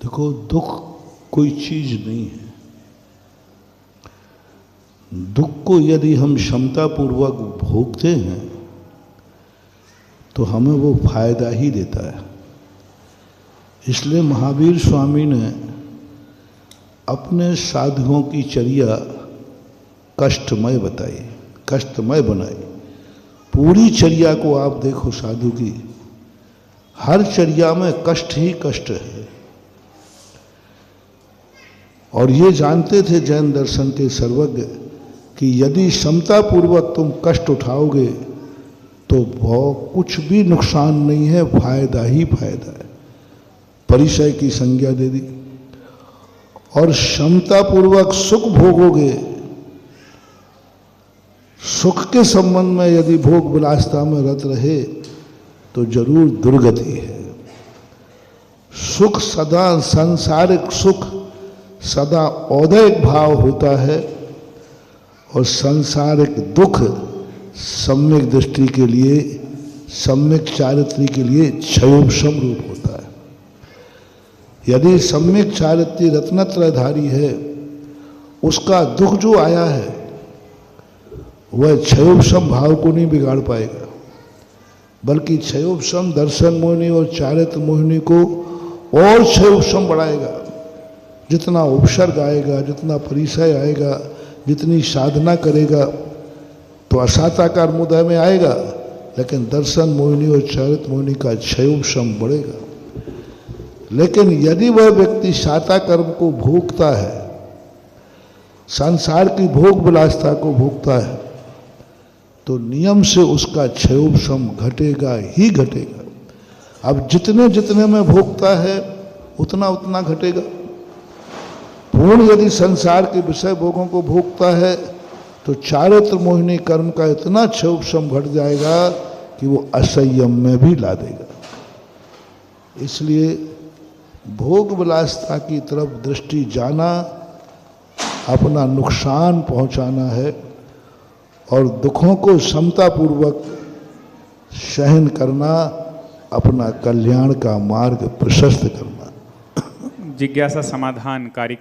देखो, दुख कोई चीज नहीं है। दुख को यदि हम क्षमतापूर्वक भोगते हैं तो हमें वो फायदा ही देता है। इसलिए महावीर स्वामी ने अपने साधुओं की चर्या कष्टमय बताई, कष्टमय बनाई। पूरी चर्या को आप देखो साधु की, हर चर्या में कष्ट ही कष्ट है। और ये जानते थे जैन दर्शन के सर्वज्ञ कि यदि क्षमतापूर्वक तुम कष्ट उठाओगे तो बहुत कुछ भी नुकसान नहीं है, फायदा ही फायदा है। परिचय की संज्ञा दे दी। और क्षमतापूर्वक सुख भोगोगे, सुख के संबंध में यदि भोग विलासता में रत रहे तो जरूर दुर्गति है। सुख सदा, सांसारिक सुख सदा औदैहिक भाव होता है और सांसारिक दुख सम्यक दृष्टि के लिए, सम्यक चारित्री के लिए क्षयोपशम रूप होता है। यदि सम्यक चारित्री रत्नत्रयधारी है, उसका दुख जो आया है वह क्षयोपशम भाव को नहीं बिगाड़ पाएगा, बल्कि क्षयोपशम दर्शन मोहिनी और चारित्र मोहिनी को और क्षयोपशम बढ़ाएगा। जितना उपसर्ग आएगा, जितना परिचय आएगा, जितनी साधना करेगा तो असाताकार मुदय में आएगा, लेकिन दर्शन मोहिनी और चारित्र मोहिनी का क्षयोपशम बढ़ेगा। लेकिन यदि वह व्यक्ति साता कर्म को भोगता है, संसार की भोग विलासता को भोगता है, तो नियम से उसका क्षयोपशम घटेगा ही घटेगा। अब जितने जितने में भोगता है उतना उतना घटेगा। पूर्ण यदि संसार के विषय भोगों को भोगता है तो चारित्र मोहिनी कर्म का इतना क्षयोपशम घट जाएगा कि वो असंयम में भी ला देगा। इसलिए भोग विलासता की तरफ दृष्टि जाना अपना नुकसान पहुंचाना है और दुखों को समतापूर्वक सहन करना अपना कल्याण का मार्ग प्रशस्त करना। जिज्ञासा समाधान कार्यक्रम